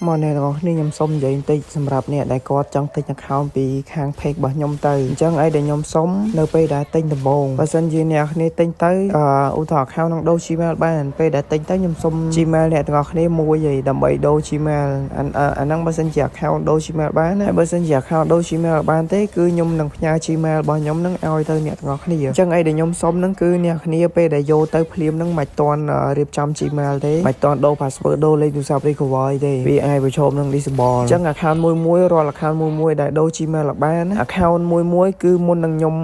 មកអ្នកទាំងអស់គ្នាខ្ញុំសុំនិយាយបន្តិចសម្រាប់អ្នកដែលគាត់ចង់ទិញ account ពីខាង page របស់ខ្ញុំទៅអញ្ចឹងអីដែលខ្ញុំសុំនៅពេលដែលទិញដំបូងបើសិនជាអ្នកគ្នាទិញទៅឧទាហរណ៍ account នឹងដូរ Gmail បានពេលដែលទិញទៅខ្ញុំសុំ Gmail អ្នកទាំងអស់គ្នាមួយឯងដើម្បីដូរ Gmail អាហ្នឹងបើសិនជា account ដូរ Gmail បានហើយបើសិនជា account ដូរ Gmail បានទេគឺខ្ញុំនឹងផ្ញើ Gmail របស់ខ្ញុំនឹងឲ្យទៅអ្នកទាំងអស់គ្នាអញ្ចឹងអីដែលខ្ញុំសុំហ្នឹងគឺអ្នកគ្នាពេលដែលយកទៅភ្លាមហ្នឹងមិនតាន់រៀបចំ Gmail ទេមិនតាន់ដូរ password ដូរលេខទូរស័ព្ទ recover ទេវាអាចប្រឈមនឹង disable អញ្ចឹង account មួយរាល់ account មួយដែលដូរ Gmail បាន account មួយគឺមុននឹងខ្ញុំ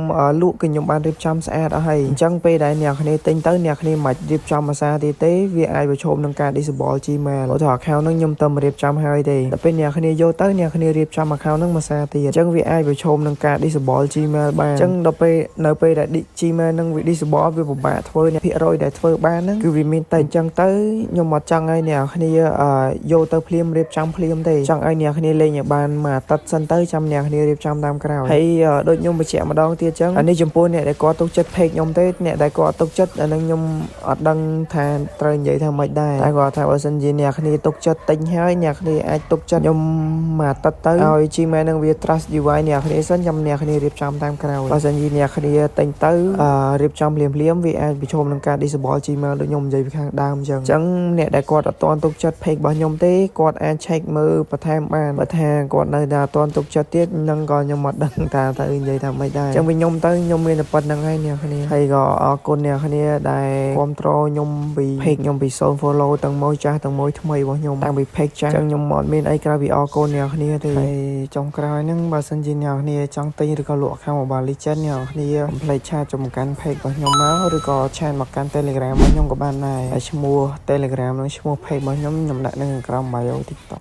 លក់គឺខ្ញុំបានរៀបចំស្អាតអស់ហើយអញ្ចឹងពេលដែលអ្នកគ្នាទិញទៅអ្នកគ្នាមិនរៀបចំភាសាទៀតទេវាអាចប្រឈមនឹងការ disable Gmail ព្រោះថា account ហ្នឹងខ្ញុំទៅរៀបចំហើយទេតែពេលអ្នកគ្នាយកទៅអ្នកគ្នារៀបចំ account ហ្នឹងភាសាទៀតអញ្ចឹងវាអាចប្រឈមនឹងការ disable Gmail បានអញ្ចឹងដល់ពេលនៅពេលដែល Gmail ហ្នឹងវា disable វាពិបាកធ្វើអ្នកភាគរយដែលធ្វើបានហ្នឹងគឺវាមានតែអញ្ចឹងទៅខ្ញុំអត់ចង់ឲ្យអ្នកគ្នាយកទៅភ្លាមរៀបចំភ្លាមទេចង់ឲ្យអ្នកគ្នាលេងឲ្យបានមួយអាទិត្យសិនទៅចាំអ្នកគ្នារៀបចំតាមក្រោយហើយដូចខ្ញុំបញ្ជាក់ម្ដងទៀតអញ្ចឹងអានេះចំពោះអ្នកដែលគាត់ទុកចិត្ត page ខ្ញុំទេអ្នកដែលគាត់ទុកចិត្តអានឹងខ្ញុំអត់ដឹងថាត្រូវនិយាយថាម៉េចដែរតែគាត់ថាបើសិនជាអ្នកគ្នាទុកចិត្តទិញហើយអ្នកគ្នាអាចទុកចិត្តខ្ញុំមួយអាទិត្យទៅឲ្យ Gmail នឹងវា trust UI អ្នកគ្នាសិនចាំអ្នកគ្នារៀបចំតាមក្រោយបើសិនជាអ្នកគ្នាទិញទៅរៀបចំភ្លាមវាអាចប្រឈមនឹងការ disable Gmail ដូចខ្ញុំនិយាយពីខាងដើមអញ្ចឹងអ្នកដែលគាត់អត់ទាន់ទុកចិត្ត page របស់ខ្ញុំទេគាត់អាច check មើលបន្ថែមបានបើថាគាត់នៅតែអត់ទាន់ទុកចិត្តទៀតនឹងក៏ខ្ញុំអត់ដឹងថាទៅនិយាយថាម៉េចដែរអញ្ចឹងវិញខ្ញុំមានតែប៉ុណ្្នឹងហើយអ្នកគ្នាហើយក៏អរគុណអ្នកគ្នាដែលគ្រប់គ្រងខ្ញុំពី page ខ្ញុំពី0 follow ទាំងមួយចាស់ទាំងមួយថ្មីរបស់ខ្ញុំតាំងពី page ចាស់អញ្ចឹងខ្ញុំអត់មានអីក្រៅពីអរគុណអ្នកគ្នាទេហើយចុងក្រោយហ្នឹងបើសិនជាអ្នកគ្នាចង់ទិញឬក៏លក់ account Mobile Legends អ្នកគ្នាកុំភ្លេចឆាតចំកាន់ page របស់ខ្ញុំមកឬក៏ឆាតមកកាន់ Telegram របស់ខ្ញុំក៏បានដែរហើយឈ្មោះ Telegram និងឈ្មោះ page របស់ខ្ញុំដាក់នៅក្រោម bio TikTok